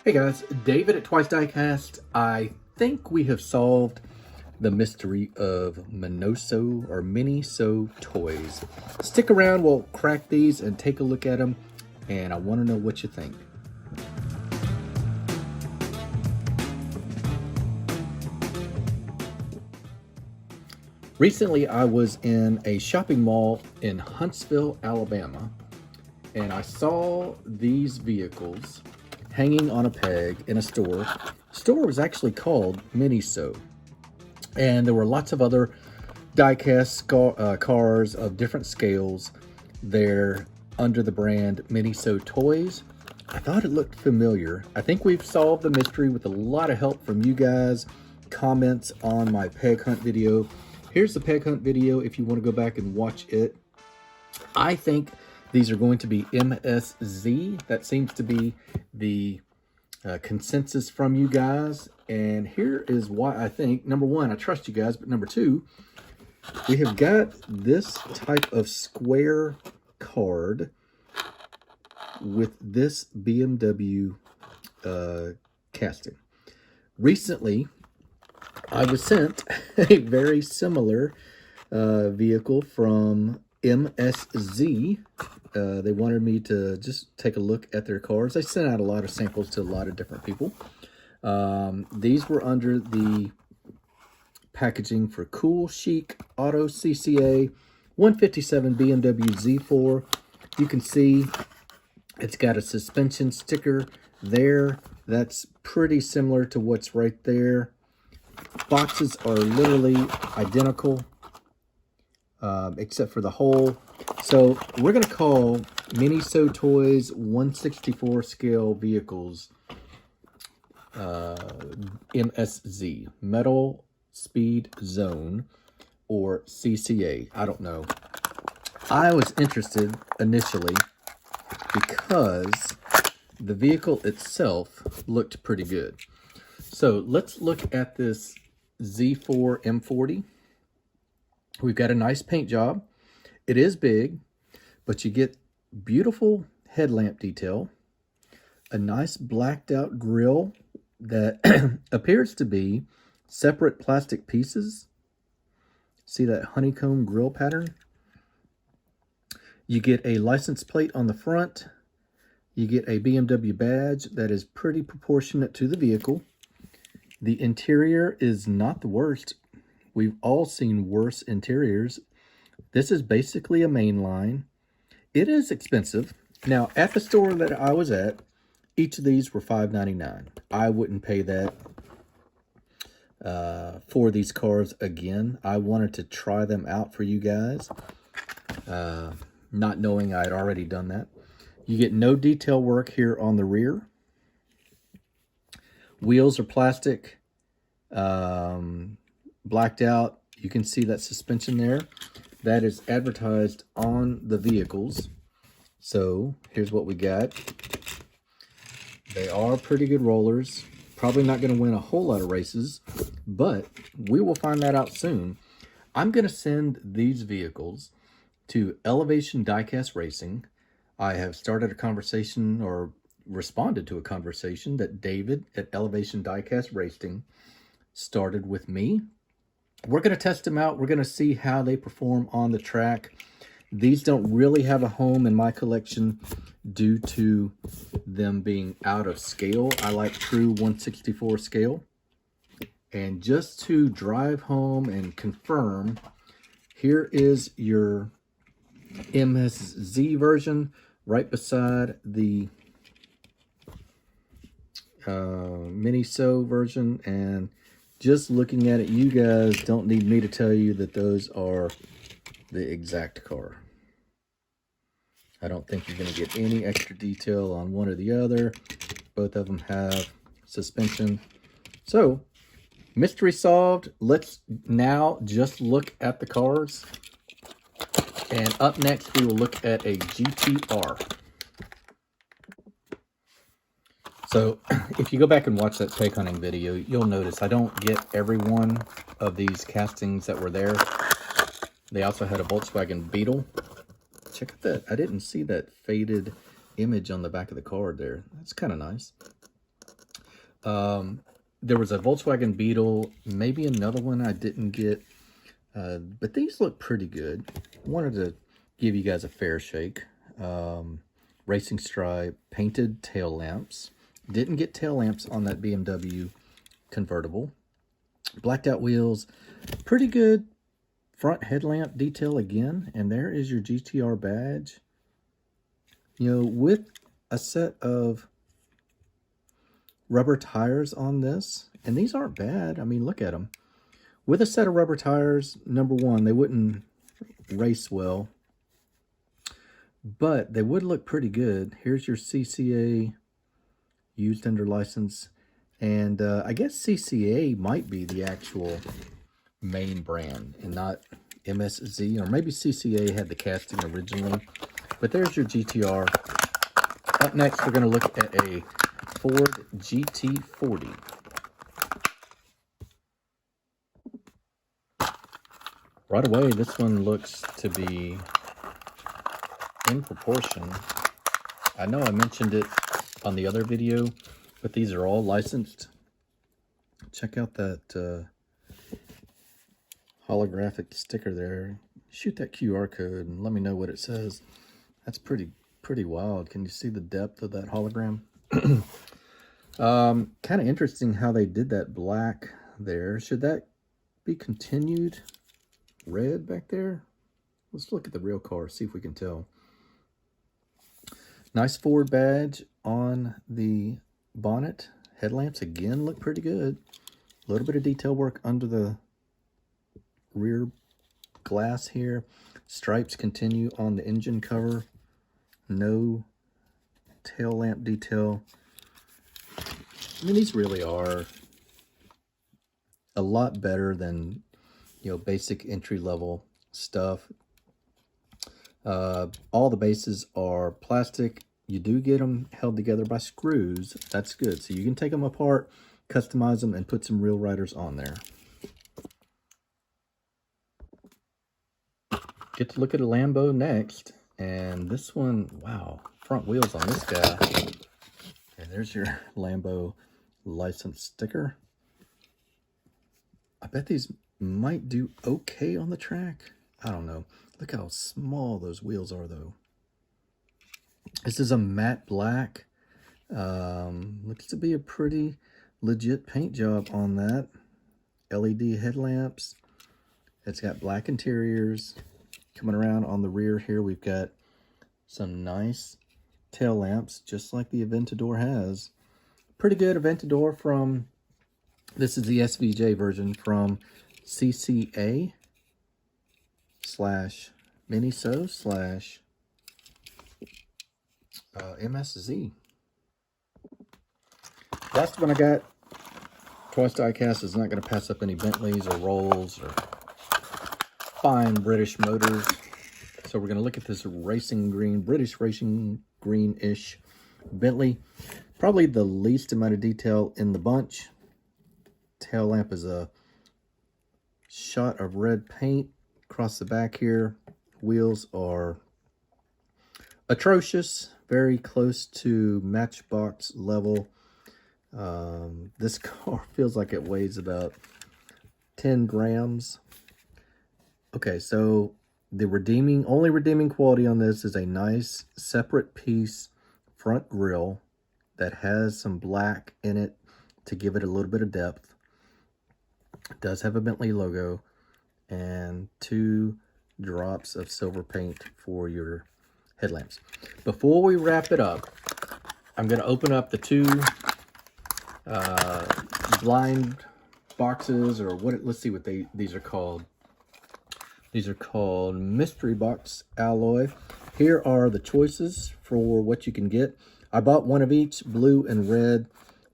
Hey guys, David at Twice Diecast. I think we have solved the mystery of Miniso Toys. Stick around, we'll crack these and take a look at them, and I want to know what you think. Recently, I was in a shopping mall in Huntsville, Alabama, and I saw these vehicles hanging on a peg in a store. The store was actually called Miniso, and there were lots of other diecast cars of different scales there under the brand Miniso Toys. I thought it looked familiar. I think we've solved the mystery with a lot of help from you guys, comments on my peg hunt video. Here's the peg hunt video if you want to go back and watch it. I think these are going to be MSZ. That seems to be the consensus from you guys. And here is why I think. Number one, I trust you guys. But number two, we have got this type of square card with this BMW casting. Recently, I was sent a very similar vehicle from MSZ. They wanted me to just take a look at their cars. They sent out a lot of samples to a lot of different people. These were under the packaging for Cool Chic Auto CCA 157 BMW Z4. You can see it's got a suspension sticker there. That's pretty similar to what's right there. Boxes are literally identical, except for the hole. So we're going to call Miniso Toys 164 scale vehicles MSZ, Metal Speed Zone, or CCA. I don't know. I was interested initially because the vehicle itself looked pretty good. So let's look at this Z4 M40. We've got a nice paint job. It is big, but you get beautiful headlamp detail, a nice blacked out grille that appears to be separate plastic pieces. See that honeycomb grille pattern? You get a license plate on the front. You get a BMW badge that is pretty proportionate to the vehicle. The interior is not the worst. We've all seen worse interiors. This is basically a mainline. It is expensive. Now, at the store that I was at, each of these were $5.99. I wouldn't pay that for these cars again. I wanted to try them out for you guys, not knowing I'd already done that. You get no detail work here on the rear. Wheels are plastic, blacked out. You can see that suspension there. That is advertised on the vehicles. So here's what we got. They are pretty good rollers. Probably not going to win a whole lot of races, but we will find that out soon. I'm going to send these vehicles to Elevation Diecast Racing. I have started a conversation, or responded to a conversation, that David at Elevation Diecast Racing started with me. We're going to test them out. We're going to see how they perform on the track. These don't really have a home in my collection due to them being out of scale. I like true 164 scale. And just to drive home and confirm, here is your MSZ version right beside the Miniso version. And just looking at it, you guys don't need me to tell you that those are the exact car. I don't think you're going to get any extra detail on one or the other. Both of them have suspension. So, mystery solved. Let's now just look at the cars. And up next, we will look at a GT-R. So, if you go back and watch that peg hunting video, you'll notice I don't get every one of these castings that were there. They also had a Volkswagen Beetle. Check out that. I didn't see that faded image on the back of the card there. That's kind of nice. There was a Volkswagen Beetle, maybe another one I didn't get, but these look pretty good. I wanted to give you guys a fair shake. Racing stripe, painted tail lamps. Didn't get tail lamps on that BMW convertible. Blacked out wheels, pretty good front headlamp detail again, and there is your GT-R badge. You know, with a set of rubber tires on this, and these aren't bad. I mean, look at them. With a set of rubber tires, number one, they wouldn't race well, but they would look pretty good. Here's your CCA, used under license, and I guess CCA might be the actual main brand and not MSZ, or maybe CCA had the casting originally. But there's your GT-R. Up next, we're going to look at a Ford GT40. Right away, this one looks to be in proportion. I know I mentioned it on the other video, but these are all licensed. Check out that holographic sticker there. Shoot that QR code and let me know what it says. That's pretty wild. Can you see the depth of that hologram? Kind of interesting how they did that black there. Should that be continued red back there? Let's look at the real car, see if we can tell. Nice Ford badge on the bonnet. Headlamps again look pretty good. A little bit of detail work under the rear glass here. Stripes continue on the engine cover. No tail lamp detail. I mean, these really are a lot better than, you know, basic entry-level stuff. All the bases are plastic. You do get them held together by screws. That's good. So you can take them apart, customize them, and put some real riders on there. Get to look at a Lambo next. And this one, wow, front wheels on this guy. And there's your Lambo license sticker. I bet these might do okay on the track. I don't know. Look how small those wheels are, though. This is a matte black. Looks to be a pretty legit paint job on that. LED headlamps. It's got black interiors. Coming around on the rear here, we've got some nice tail lamps, just like the Aventador has. Pretty good Aventador from, this is the SVJ version from CCA / Miniso / MSZ. Last one I got. Twice Diecast is not going to pass up any Bentleys or Rolls or fine British motors. So we're going to look at this racing green, British racing green-ish Bentley. Probably the least amount of detail in the bunch. Tail lamp is a shot of red paint across the back here. Wheels are atrocious, very close to Matchbox level. This car feels like it weighs about 10 grams. Okay, so the only redeeming quality on this is a nice separate piece front grille that has some black in it to give it a little bit of depth. It does have a Bentley logo and 2 drops of silver paint for your headlamps. Before we wrap it up, I'm going to open up the 2 blind boxes, or what? Let's see what these are called. These are called mystery box alloy. Here are the choices for what you can get. I bought one of each, blue and red,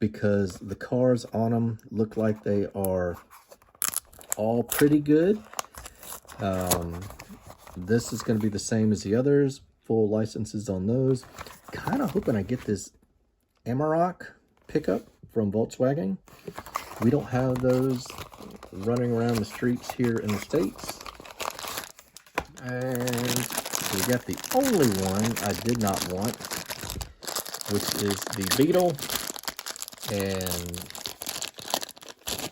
because the cars on them look like they are all pretty good. This is going to be the same as the others. Full licenses on those. Kind of hoping I get this Amarok pickup from Volkswagen. We don't have those running around the streets here in the States. And we got the only one I did not want, which is the Beetle. and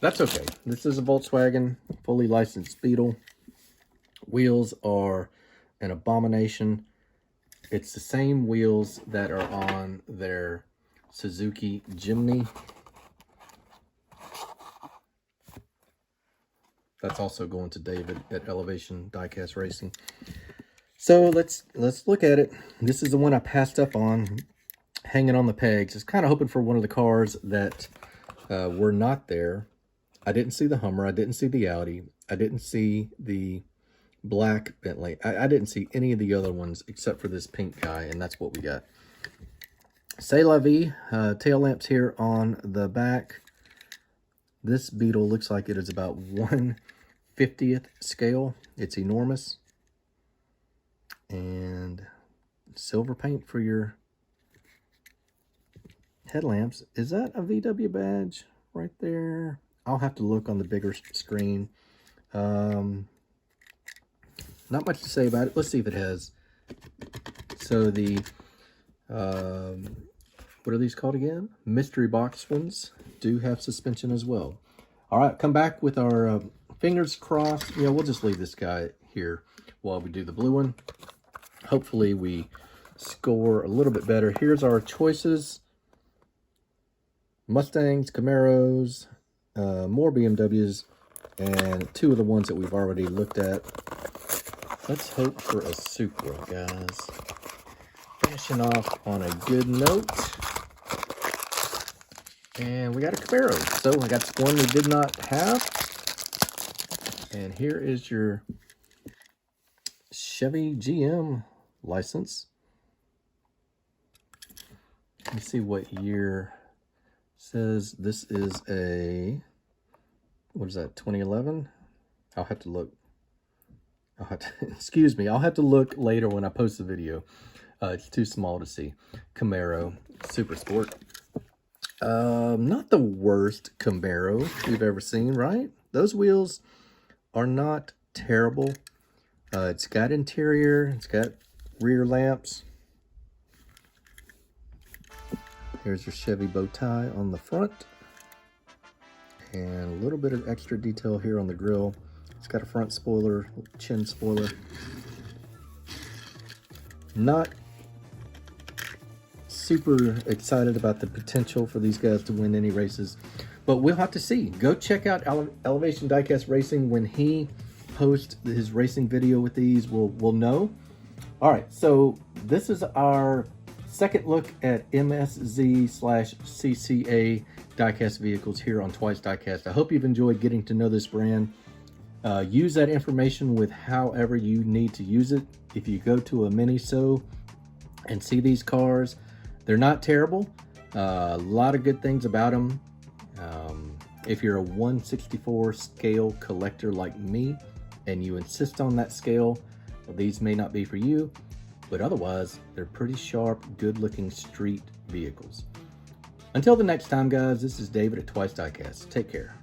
that's okay. This is a Volkswagen fully licensed Beetle. Wheels are an abomination. It's the same wheels that are on their Suzuki Jimny. That's also going to David at Elevation Diecast Racing. So let's look at it. This is the one I passed up on, hanging on the pegs. Just kind of hoping for one of the cars that were not there. I didn't see the Hummer. I didn't see the Audi. I didn't see the black Bentley. I didn't see any of the other ones except for this pink guy, and that's what we got. C'est la vie. Tail lamps here on the back. This Beetle looks like it is about 1/50th scale. It's enormous. And silver paint for your headlamps. Is that a VW badge right there? I'll have to look on the bigger screen. Not much to say about it. Let's see if it has. So the, what are these called again? Mystery box ones do have suspension as well. All right, come back with our fingers crossed. Yeah, we'll just leave this guy here while we do the blue one. Hopefully we score a little bit better. Here's our choices. Mustangs, Camaros, more BMWs, and two of the ones that we've already looked at. Let's hope for a Supra, guys. Finishing off on a good note. And we got a Camaro. So I got one we did not have. And here is your Chevy GM license. Let me see what year. It says this is a, what is that, 2011? I'll have to look. Excuse me, I'll have to look later when I post the video. It's too small to see. Camaro Super Sport. Not the worst Camaro we've ever seen, right? Those wheels are not terrible. It's got interior, it's got rear lamps. Here's your Chevy bow tie on the front. And a little bit of extra detail here on the grille. It's got a front spoiler, chin spoiler. Not super excited about the potential for these guys to win any races, but we'll have to see. Go check out Elevation Diecast Racing. When he posts his racing video with these, we'll know. All right, so this is our second look at MSZ/CCA diecast vehicles here on Twice Diecast. I hope you've enjoyed getting to know this brand. Use that information with however you need to use it. If you go to a Miniso and see these cars, they're not terrible. A lot of good things about them. If you're a 1/64 scale collector like me and you insist on that scale, well, these may not be for you, but otherwise they're pretty sharp, good looking street vehicles. Until the next time, guys, this is David at Twice Diecast. Take care.